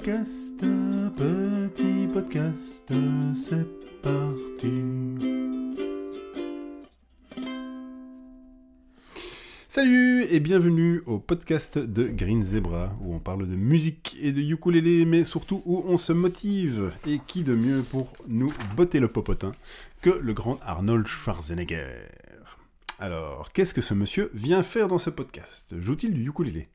petit podcast, c'est parti. Salut et bienvenue au podcast de Green Zebra, où on parle de musique et de ukulélé, mais surtout où on se motive. Et qui de mieux pour nous botter le popotin que le grand Arnold Schwarzenegger. Alors, qu'est-ce que ce monsieur vient faire dans ce podcast? Joue-t-il du ukulélé?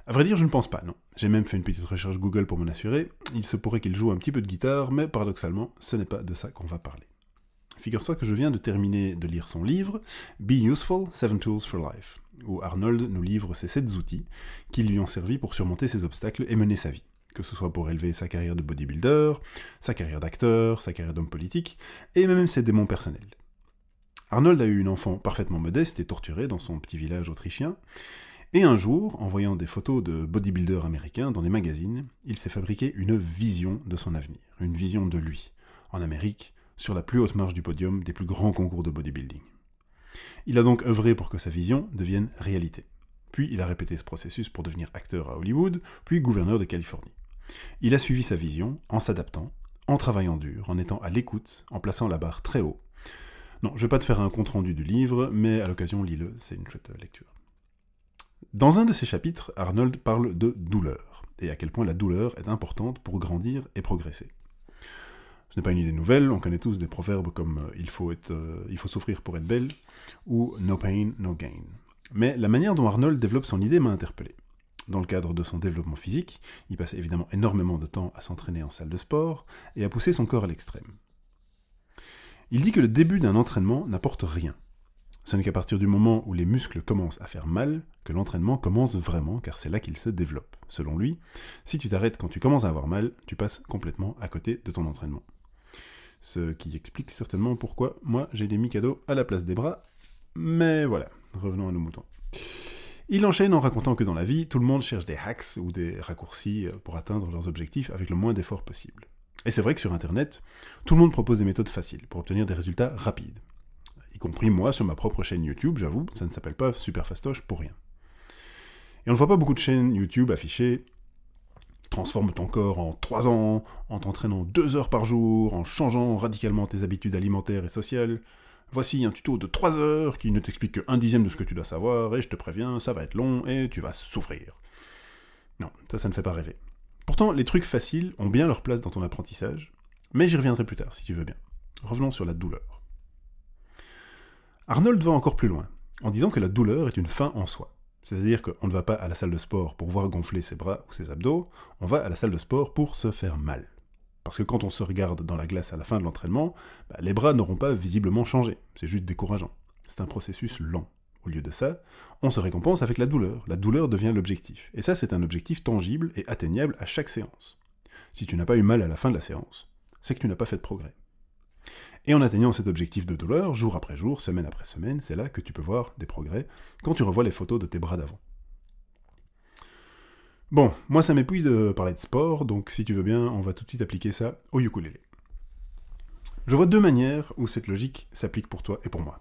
À vrai dire, je ne pense pas, non. J'ai même fait une petite recherche Google pour m'en assurer. Il se pourrait qu'il joue un petit peu de guitare, mais paradoxalement, ce n'est pas de ça qu'on va parler. Figure-toi que je viens de terminer de lire son livre « Be Useful, 7 Tools for Life », où Arnold nous livre ses 7 outils qui lui ont servi pour surmonter ses obstacles et mener sa vie, que ce soit pour élever sa carrière de bodybuilder, sa carrière d'acteur, sa carrière d'homme politique, et même ses démons personnels. Arnold a eu une enfant parfaitement modeste et torturée dans son petit village autrichien, et un jour, en voyant des photos de bodybuilders américains dans des magazines, il s'est fabriqué une vision de son avenir, une vision de lui, en Amérique, sur la plus haute marche du podium des plus grands concours de bodybuilding. Il a donc œuvré pour que sa vision devienne réalité. Puis il a répété ce processus pour devenir acteur à Hollywood, puis gouverneur de Californie. Il a suivi sa vision en s'adaptant, en travaillant dur, en étant à l'écoute, en plaçant la barre très haut. Non, je vais pas te faire un compte-rendu du livre, mais à l'occasion, lis-le, c'est une chouette lecture. Dans un de ses chapitres, Arnold parle de douleur, et à quel point la douleur est importante pour grandir et progresser. Ce n'est pas une idée nouvelle, on connaît tous des proverbes comme il faut souffrir pour être belle, ou no pain, no gain. Mais la manière dont Arnold développe son idée m'a interpellé. Dans le cadre de son développement physique, il passe évidemment énormément de temps à s'entraîner en salle de sport, et à pousser son corps à l'extrême. Il dit que le début d'un entraînement n'apporte rien. Ce n'est qu'à partir du moment où les muscles commencent à faire mal que l'entraînement commence vraiment, car c'est là qu'il se développe. Selon lui, si tu t'arrêtes quand tu commences à avoir mal, tu passes complètement à côté de ton entraînement. Ce qui explique certainement pourquoi moi j'ai des Mikado à la place des bras, mais voilà, revenons à nos moutons. Il enchaîne en racontant que dans la vie, tout le monde cherche des hacks ou des raccourcis pour atteindre leurs objectifs avec le moins d'efforts possible. Et c'est vrai que sur internet, tout le monde propose des méthodes faciles pour obtenir des résultats rapides. Y compris moi sur ma propre chaîne YouTube, j'avoue, ça ne s'appelle pas Super Fastoche pour rien. Et on ne voit pas beaucoup de chaînes YouTube affichées « Transforme ton corps en 3 ans, en t'entraînant 2 heures par jour, en changeant radicalement tes habitudes alimentaires et sociales. Voici un tuto de 3 heures qui ne t'explique que 1/10 de ce que tu dois savoir, et je te préviens, ça va être long et tu vas souffrir. » Non, ça ne fait pas rêver. Pourtant, les trucs faciles ont bien leur place dans ton apprentissage, mais j'y reviendrai plus tard, si tu veux bien. Revenons sur la douleur. Arnold va encore plus loin, en disant que la douleur est une fin en soi. C'est-à-dire qu'on ne va pas à la salle de sport pour voir gonfler ses bras ou ses abdos, on va à la salle de sport pour se faire mal. Parce que quand on se regarde dans la glace à la fin de l'entraînement, les bras n'auront pas visiblement changé, c'est juste décourageant. C'est un processus lent. Au lieu de ça, on se récompense avec la douleur devient l'objectif. Et ça, c'est un objectif tangible et atteignable à chaque séance. Si tu n'as pas eu mal à la fin de la séance, c'est que tu n'as pas fait de progrès. Et en atteignant cet objectif de douleur, jour après jour, semaine après semaine, c'est là que tu peux voir des progrès quand tu revois les photos de tes bras d'avant. Bon, moi ça m'épuise de parler de sport, donc si tu veux bien, on va tout de suite appliquer ça au ukulélé. Je vois 2 manières où cette logique s'applique pour toi et pour moi.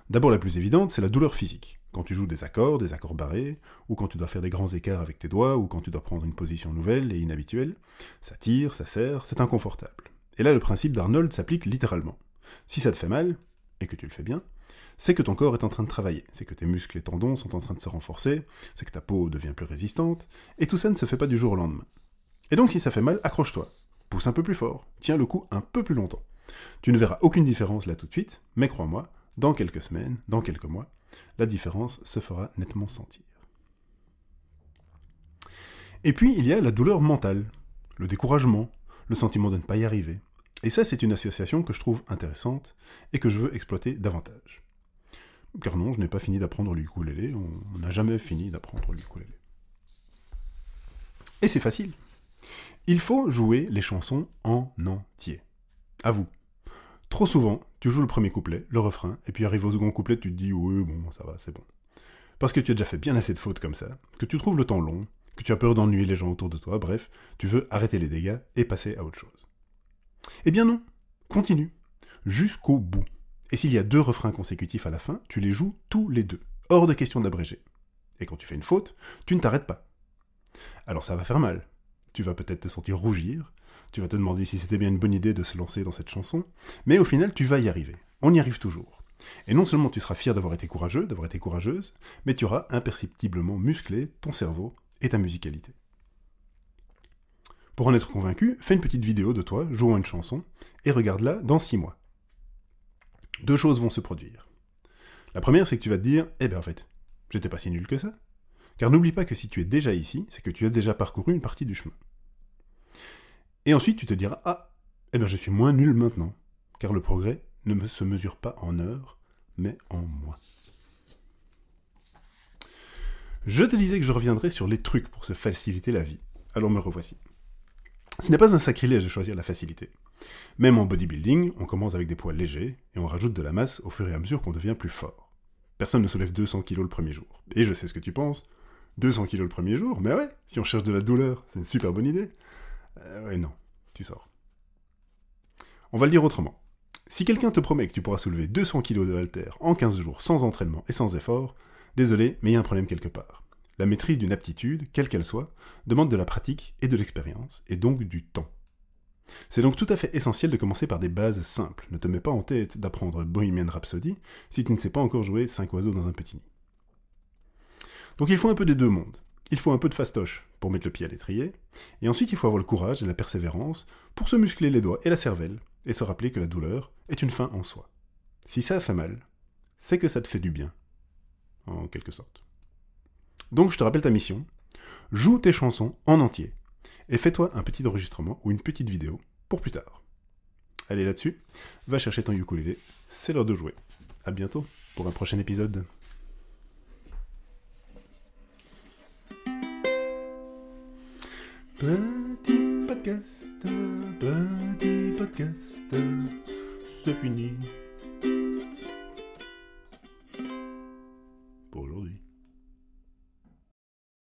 D'abord la plus évidente, c'est la douleur physique. Quand tu joues des accords barrés, ou quand tu dois faire des grands écarts avec tes doigts, ou quand tu dois prendre une position nouvelle et inhabituelle, ça tire, ça serre, c'est inconfortable. Et là, le principe d'Arnold s'applique littéralement. Si ça te fait mal, et que tu le fais bien, c'est que ton corps est en train de travailler, c'est que tes muscles et tendons sont en train de se renforcer, c'est que ta peau devient plus résistante, et tout ça ne se fait pas du jour au lendemain. Et donc si ça fait mal, accroche-toi, pousse un peu plus fort, tiens le coup un peu plus longtemps. Tu ne verras aucune différence là tout de suite, mais crois-moi, dans quelques semaines, dans quelques mois, la différence se fera nettement sentir. Et puis il y a la douleur mentale, le découragement, le sentiment de ne pas y arriver. Et ça, c'est une association que je trouve intéressante et que je veux exploiter davantage. Car non, je n'ai pas fini d'apprendre le ukulélé, on n'a jamais fini d'apprendre le ukulélé. Et c'est facile. Il faut jouer les chansons en entier. À vous. Trop souvent, tu joues le premier couplet, le refrain, et puis arrive au second couplet, tu te dis « oui, bon, ça va, c'est bon ». Parce que tu as déjà fait bien assez de fautes comme ça, que tu trouves le temps long, que tu as peur d'ennuyer les gens autour de toi, bref, tu veux arrêter les dégâts et passer à autre chose. Eh bien non, continue, jusqu'au bout. Et s'il y a 2 refrains consécutifs à la fin, tu les joues tous les 2, hors de question d'abréger. Et quand tu fais une faute, tu ne t'arrêtes pas. Alors ça va faire mal. tu vas peut-être te sentir rougir, tu vas te demander si c'était bien une bonne idée de se lancer dans cette chanson, mais au final, tu vas y arriver. On y arrive toujours. Et non seulement tu seras fier d'avoir été courageux, d'avoir été courageuse, mais tu auras imperceptiblement musclé ton cerveau et ta musicalité. Pour en être convaincu, fais une petite vidéo de toi jouant une chanson et regarde-la dans 6 mois. 2 choses vont se produire. La première, c'est que tu vas te dire « Eh ben en fait, j'étais pas si nul que ça ». Car n'oublie pas que si tu es déjà ici, c'est que tu as déjà parcouru une partie du chemin. Et ensuite, tu te diras « Ah, eh ben je suis moins nul maintenant, car le progrès ne se mesure pas en heures, mais en mois. » Je te disais que je reviendrais sur les trucs pour se faciliter la vie. Alors me revoici. Ce n'est pas un sacrilège de choisir la facilité. Même en bodybuilding, on commence avec des poids légers et on rajoute de la masse au fur et à mesure qu'on devient plus fort. Personne ne soulève 200 kg le premier jour. Et je sais ce que tu penses. 200 kg le premier jour? Mais ouais, si on cherche de la douleur, c'est une super bonne idée. Ouais, non, tu sors. On va le dire autrement. Si quelqu'un te promet que tu pourras soulever 200 kg de haltères en 15 jours sans entraînement et sans effort, désolé, mais il y a un problème quelque part. La maîtrise d'une aptitude, quelle qu'elle soit, demande de la pratique et de l'expérience, et donc du temps. C'est donc tout à fait essentiel de commencer par des bases simples. Ne te mets pas en tête d'apprendre Bohemian Rhapsody si tu ne sais pas encore jouer 5 oiseaux dans un petit nid. Donc il faut un peu des deux mondes. Il faut un peu de fastoche pour mettre le pied à l'étrier, et ensuite il faut avoir le courage et la persévérance pour se muscler les doigts et la cervelle, et se rappeler que la douleur est une fin en soi. Si ça fait mal, c'est que ça te fait du bien, en quelque sorte. Donc je te rappelle ta mission, joue tes chansons en entier, et fais-toi un petit enregistrement ou une petite vidéo pour plus tard. Allez là-dessus, va chercher ton ukulélé, c'est l'heure de jouer. À bientôt pour un prochain épisode. Petit podcast, c'est fini.